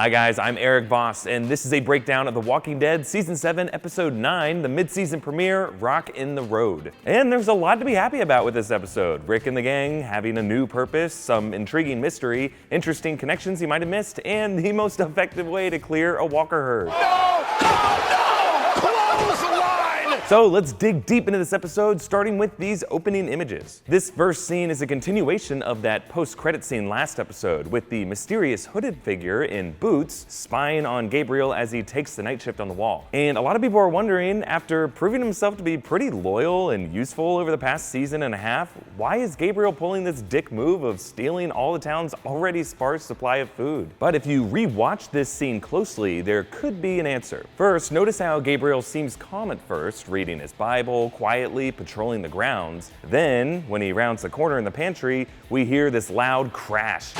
Hi guys, I'm Erik Voss, and this is a breakdown of The Walking Dead Season 7, Episode 9, the mid-season premiere, Rock in the Road. And there's a lot to be happy about with this episode. Rick and the gang having a new purpose, some intriguing mystery, interesting connections you might have missed, and the most effective way to clear a walker herd. Close the line! So let's dig deep into this episode, starting with these opening images. This first scene is a continuation of that post-credit scene last episode, with the mysterious hooded figure in boots spying on Gabriel as he takes the night shift on the wall. And a lot of people are wondering, after proving himself to be pretty loyal and useful over the past season and a half, why is Gabriel pulling this dick move of stealing all the town's already sparse supply of food? But if you re-watch this scene closely, there could be an answer. First, notice how Gabriel seems calm at first, reading his Bible, quietly patrolling the grounds. Then, when he rounds the corner in the pantry, we hear this loud crash.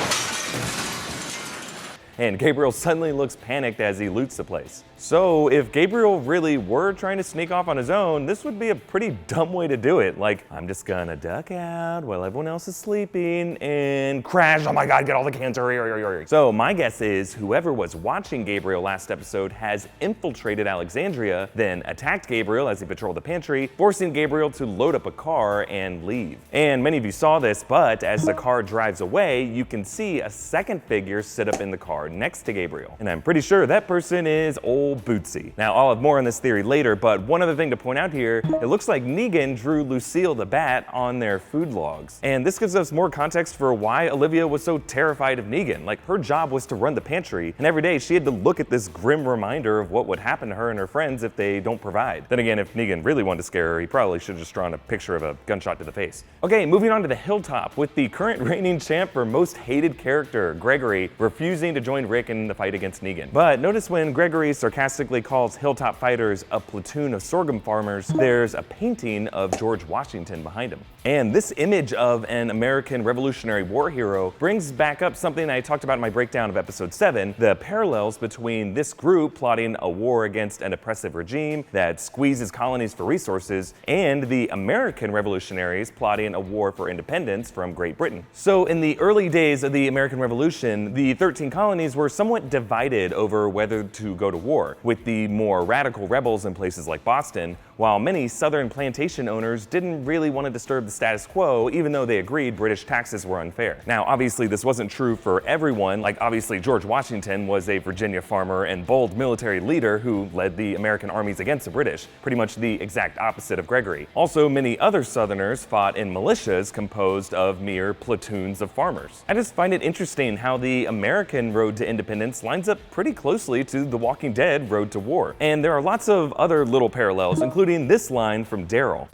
And Gabriel suddenly looks panicked as he loots the place. So if Gabriel really were trying to sneak off on his own, this would be a pretty dumb way to do it. Like, I'm just gonna duck out while everyone else is sleeping and crash. Oh my God, get all the cans, hurry, hurry, hurry. So my guess is whoever was watching Gabriel last episode has infiltrated Alexandria, then attacked Gabriel as he patrolled the pantry, forcing Gabriel to load up a car and leave. And many of you saw this, but as the car drives away, you can see a second figure sit up in the car next to Gabriel. And I'm pretty sure that person is old Bootsy. Now, I'll have more on this theory later, but one other thing to point out here, it looks like Negan drew Lucille the Bat on their food logs. And this gives us more context for why Olivia was so terrified of Negan. Like, her job was to run the pantry, and every day she had to look at this grim reminder of what would happen to her and her friends if they don't provide. Then again, if Negan really wanted to scare her, he probably should have just drawn a picture of a gunshot to the face. Okay, moving on to the hilltop, with the current reigning champ for most hated character, Gregory, refusing to join Rick in the fight against Negan. But notice when Gregory sarcastically calls Hilltop fighters a platoon of sorghum farmers, there's a painting of George Washington behind him. And this image of an American Revolutionary War hero brings back up something I talked about in my breakdown of episode 7, the parallels between this group plotting a war against an oppressive regime that squeezes colonies for resources, and the American revolutionaries plotting a war for independence from Great Britain. So in the early days of the American Revolution, the 13 colonies were somewhat divided over whether to go to war, with the more radical rebels in places like Boston, while many southern plantation owners didn't really want to disturb the status quo, even though they agreed British taxes were unfair. Now, obviously this wasn't true for everyone. Like, obviously George Washington was a Virginia farmer and bold military leader who led the American armies against the British, pretty much the exact opposite of Gregory. Also, many other southerners fought in militias composed of mere platoons of farmers. I just find it interesting how the American road to independence lines up pretty closely to The Walking Dead road to war. And there are lots of other little parallels, including this line from Daryl.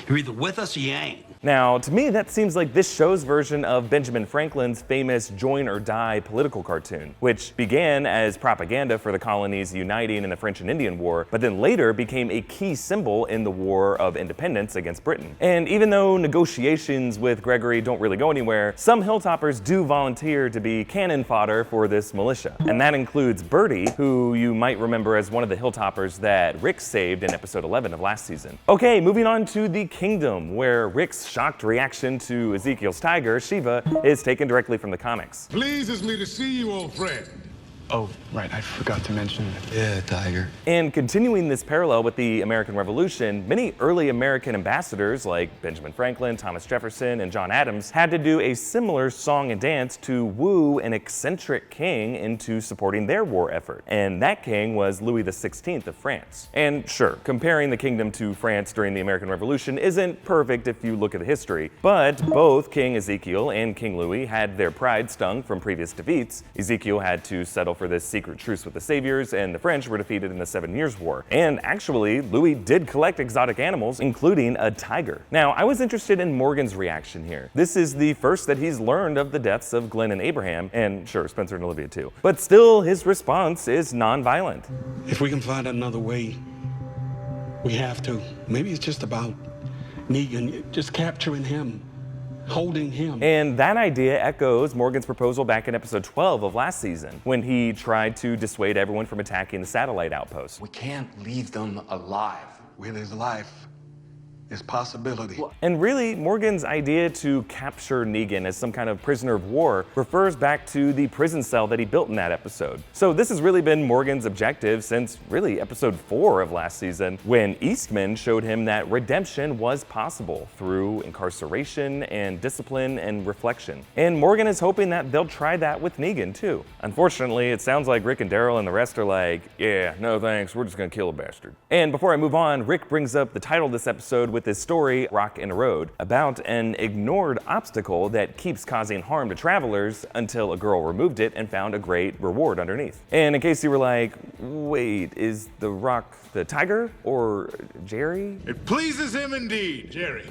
You're either with us or you ain't. Now, to me, that seems like this show's version of Benjamin Franklin's famous Join or Die political cartoon, which began as propaganda for the colonies uniting in the French and Indian War, but then later became a key symbol in the War of Independence against Britain. And even though negotiations with Gregory don't really go anywhere, some Hilltoppers do volunteer to be cannon fodder for this militia. And that includes Birdie, who you might remember as one of the Hilltoppers that Rick saved in episode 11 of last season. Okay, moving on to the Kingdom, where Rick's shocked reaction to Ezekiel's tiger, Shiva, is taken directly from the comics. Pleases me to see you, old friend. Oh, right, I forgot to mention. Yeah, Tiger. And continuing this parallel with the American Revolution, many early American ambassadors like Benjamin Franklin, Thomas Jefferson, and John Adams had to do a similar song and dance to woo an eccentric king into supporting their war effort. And that king was Louis XVI of France. And sure, comparing the kingdom to France during the American Revolution isn't perfect if you look at the history, but both King Ezekiel and King Louis had their pride stung from previous defeats. Ezekiel had to settle for this secret truce with the Saviors, and the French were defeated in the 7 Years' War. And actually, Louis did collect exotic animals, including a tiger. Now, I was interested in Morgan's reaction here. This is the first that he's learned of the deaths of Glenn and Abraham, and sure, Spencer and Olivia too. But still, his response is non-violent. If we can find another way, we have to. Maybe it's just about Negan, just capturing him. Holding him. And that idea echoes Morgan's proposal back in episode 12 of last season, when he tried to dissuade everyone from attacking the satellite outpost. We can't leave them alive. Where there's life, is possibility. And really, Morgan's idea to capture Negan as some kind of prisoner of war refers back to the prison cell that he built in that episode. So this has really been Morgan's objective since really episode 4 of last season, when Eastman showed him that redemption was possible through incarceration and discipline and reflection. And Morgan is hoping that they'll try that with Negan too. Unfortunately, it sounds like Rick and Daryl and the rest are like, yeah, no thanks, we're just gonna kill a bastard. And before I move on, Rick brings up the title of this episode with his story, Rock in a Road, about an ignored obstacle that keeps causing harm to travelers until a girl removed it and found a great reward underneath. And in case you were like, wait, is the Rock the tiger or Jerry? It pleases him indeed, Jerry.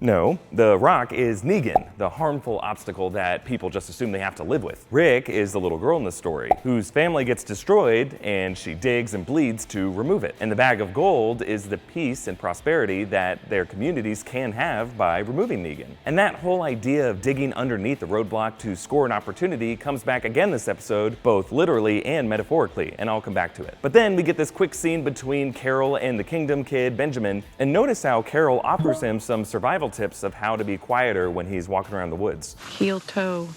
No, the Rock is Negan, the harmful obstacle that people just assume they have to live with. Rick is the little girl in the story, whose family gets destroyed and she digs and bleeds to remove it. And the bag of gold is the peace and prosperity that their communities can have by removing Negan. And that whole idea of digging underneath the roadblock to score an opportunity comes back again this episode, both literally and metaphorically, and I'll come back to it. But then we get this quick scene between Carol and the Kingdom kid, Benjamin, and notice how Carol offers him some survival tips of how to be quieter when he's walking around the woods. Heel toe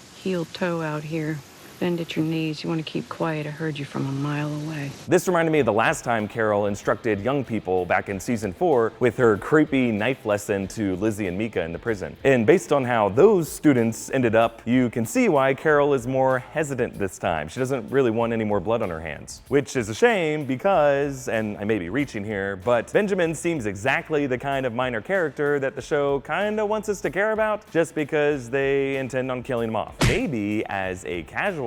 out here. Bend at your knees. You want to keep quiet. I heard you from a mile away. This reminded me of the last time Carol instructed young people back in season 4 with her creepy knife lesson to Lizzie and Mika in the prison. And based on how those students ended up, you can see why Carol is more hesitant this time. She doesn't really want any more blood on her hands. Which is a shame because, and I may be reaching here, but Benjamin seems exactly the kind of minor character that the show kinda wants us to care about just because they intend on killing him off. Maybe as a casualty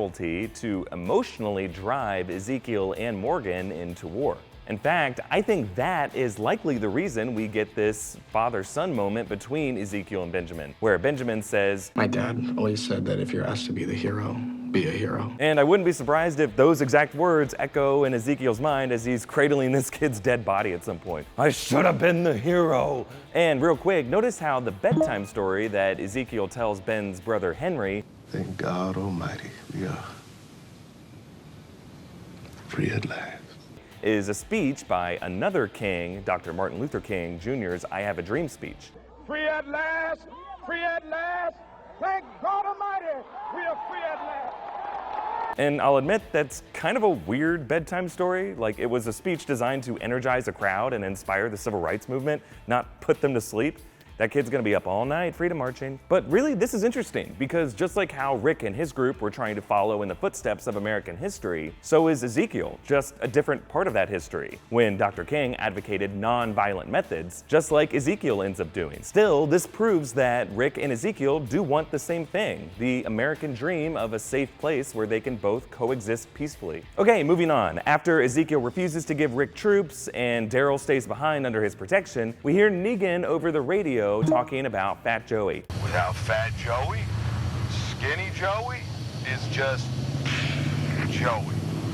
to emotionally drive Ezekiel and Morgan into war. In fact, I think that is likely the reason we get this father-son moment between Ezekiel and Benjamin, where Benjamin says, My dad always said that if you're asked to be the hero, be a hero. And I wouldn't be surprised if those exact words echo in Ezekiel's mind as he's cradling this kid's dead body at some point. I should have been the hero. And real quick, notice how the bedtime story that Ezekiel tells Ben's brother Henry, Thank God Almighty, we are free at last. is a speech by another king, Dr. Martin Luther King Jr.'s I Have a Dream speech. Free at last, free at last. Thank God Almighty, we are free at last. And I'll admit that's kind of a weird bedtime story. Like, it was a speech designed to energize a crowd and inspire the civil rights movement, not put them to sleep. That kid's gonna be up all night, freedom marching. But really, this is interesting because just like how Rick and his group were trying to follow in the footsteps of American history, so is Ezekiel, just a different part of that history, when Dr. King advocated non-violent methods, just like Ezekiel ends up doing. Still, this proves that Rick and Ezekiel do want the same thing, the American dream of a safe place where they can both coexist peacefully. Okay, moving on. After Ezekiel refuses to give Rick troops and Daryl stays behind under his protection, we hear Negan over the radio talking about Fat Joey. Without Fat Joey, Skinny Joey is just Joey.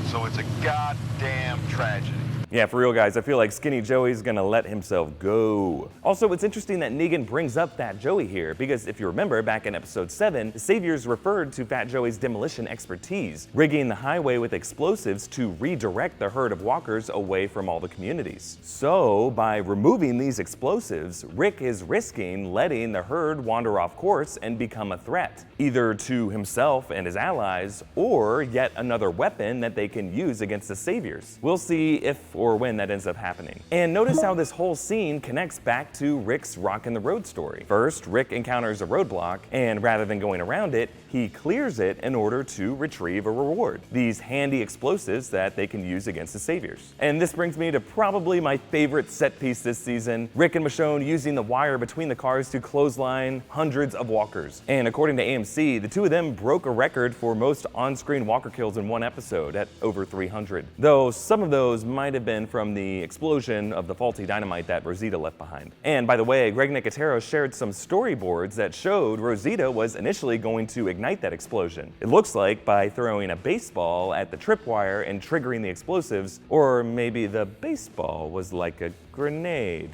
So it's a goddamn tragedy. Yeah, for real guys, I feel like Skinny Joey's gonna let himself go. Also, it's interesting that Negan brings up Fat Joey here, because if you remember back in episode 7, the Saviors referred to Fat Joey's demolition expertise, rigging the highway with explosives to redirect the herd of walkers away from all the communities. So, by removing these explosives, Rick is risking letting the herd wander off course and become a threat, either to himself and his allies, or yet another weapon that they can use against the Saviors. We'll see if or when that ends up happening. And notice how this whole scene connects back to Rick's Rock in the Road story. First, Rick encounters a roadblock, and rather than going around it, he clears it in order to retrieve a reward. These handy explosives that they can use against the Saviors. And this brings me to probably my favorite set piece this season, Rick and Michonne using the wire between the cars to clothesline hundreds of walkers. And according to AMC, the two of them broke a record for most on-screen walker kills in one episode at over 300. Though some of those might have been from the explosion of the faulty dynamite that Rosita left behind. And by the way, Greg Nicotero shared some storyboards that showed Rosita was initially going to ignite that explosion. It looks like by throwing a baseball at the tripwire and triggering the explosives, or maybe the baseball was like a grenade.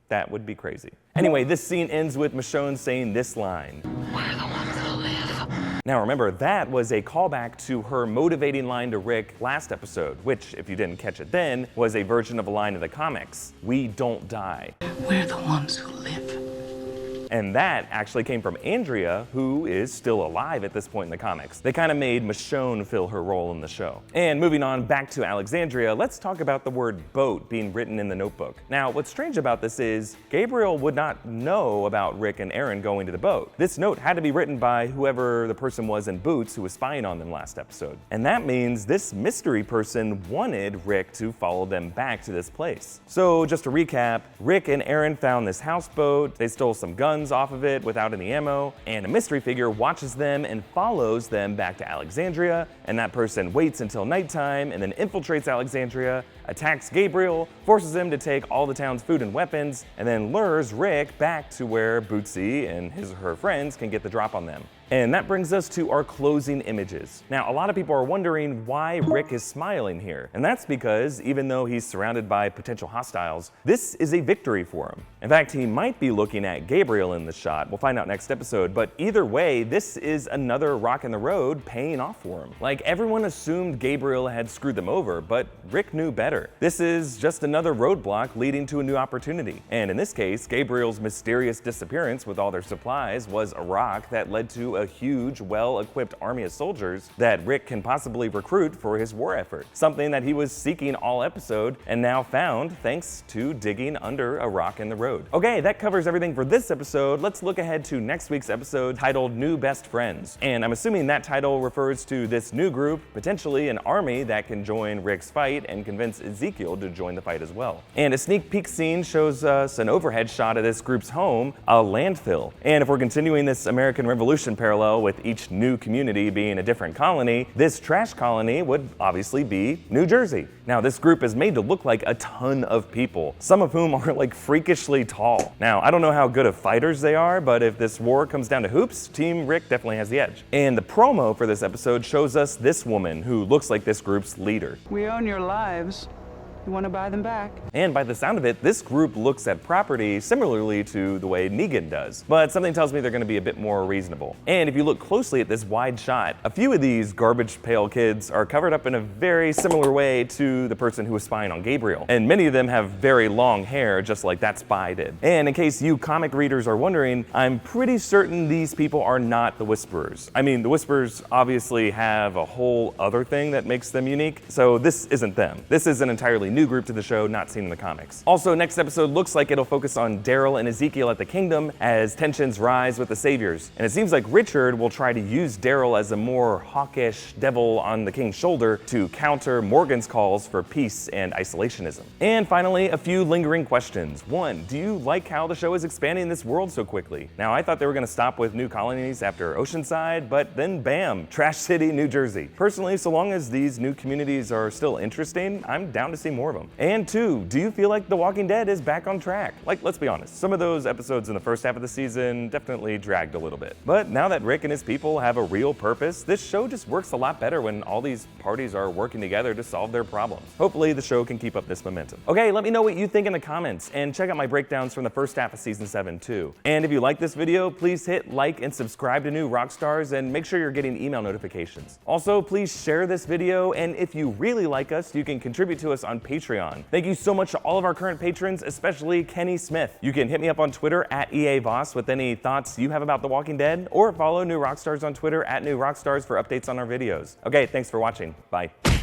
That would be crazy. Anyway, this scene ends with Michonne saying this line. We're the ones that live. Now remember, that was a callback to her motivating line to Rick last episode, which, if you didn't catch it then, was a version of a line in the comics. "We don't die." We're the ones who live. And that actually came from Andrea, who is still alive at this point in the comics. They kind of made Michonne fill her role in the show. And moving on back to Alexandria, let's talk about the word boat being written in the notebook. Now, what's strange about this is Gabriel would not know about Rick and Aaron going to the boat. This note had to be written by whoever the person was in boots who was spying on them last episode. And that means this mystery person wanted Rick to follow them back to this place. So just to recap, Rick and Aaron found this houseboat, they stole some guns off of it without any ammo, and a mystery figure watches them and follows them back to Alexandria, and that person waits until nighttime and then infiltrates Alexandria, attacks Gabriel, forces him to take all the town's food and weapons, and then lures Rick back to where Bootsy and his or her friends can get the drop on them. And that brings us to our closing images. Now, a lot of people are wondering why Rick is smiling here. And that's because even though he's surrounded by potential hostiles, this is a victory for him. In fact, he might be looking at Gabriel in the shot. We'll find out next episode. But either way, this is another rock in the road paying off for him. Like, everyone assumed Gabriel had screwed them over, but Rick knew better. This is just another roadblock leading to a new opportunity. And in this case, Gabriel's mysterious disappearance with all their supplies was a rock that led to a huge, well-equipped army of soldiers that Rick can possibly recruit for his war effort. Something that he was seeking all episode and now found thanks to digging under a rock in the road. Okay, that covers everything for this episode. Let's look ahead to next week's episode titled New Best Friends. And I'm assuming that title refers to this new group, potentially an army that can join Rick's fight and convince Ezekiel to join the fight as well. And a sneak peek scene shows us an overhead shot of this group's home, a landfill. And if we're continuing this American Revolution parallel with each new community being a different colony, this trash colony would obviously be New Jersey. Now, this group is made to look like a ton of people, some of whom are like freakishly tall. Now, I don't know how good of fighters they are, but if this war comes down to hoops, Team Rick definitely has the edge. And the promo for this episode shows us this woman who looks like this group's leader. We own your lives. You want to buy them back? And by the sound of it, this group looks at property similarly to the way Negan does. But something tells me they're going to be a bit more reasonable. And if you look closely at this wide shot, a few of these garbage pail kids are covered up in a very similar way to the person who was spying on Gabriel. And many of them have very long hair, just like that spy did. And in case you comic readers are wondering, I'm pretty certain these people are not the Whisperers. I mean, the Whisperers obviously have a whole other thing that makes them unique, so this isn't them. This is an entirely new group to the show, not seen in the comics. Also, next episode looks like it'll focus on Daryl and Ezekiel at the Kingdom as tensions rise with the Saviors. And it seems like Richard will try to use Daryl as a more hawkish devil on the King's shoulder to counter Morgan's calls for peace and isolationism. And finally, a few lingering questions. One, do you like how the show is expanding this world so quickly? Now, I thought they were going to stop with new colonies after Oceanside, but then bam, Trash City, New Jersey. Personally, so long as these new communities are still interesting, I'm down to see more of them. And two, do you feel like The Walking Dead is back on track? Like, let's be honest, some of those episodes in the first half of the season definitely dragged a little bit. But now that Rick and his people have a real purpose, this show just works a lot better when all these parties are working together to solve their problems. Hopefully the show can keep up this momentum. Okay, let me know what you think in the comments, and check out my breakdowns from the first half of season 7 too. And if you like this video, please hit like and subscribe to New Rockstars, and make sure you're getting email notifications. Also, please share this video, and if you really like us, you can contribute to us on Patreon. Thank you so much to all of our current patrons, especially Kenny Smith. You can hit me up on Twitter at EA Voss with any thoughts you have about The Walking Dead, or follow New Rockstars on Twitter at New Rockstars for updates on our videos. Okay, thanks for watching. Bye.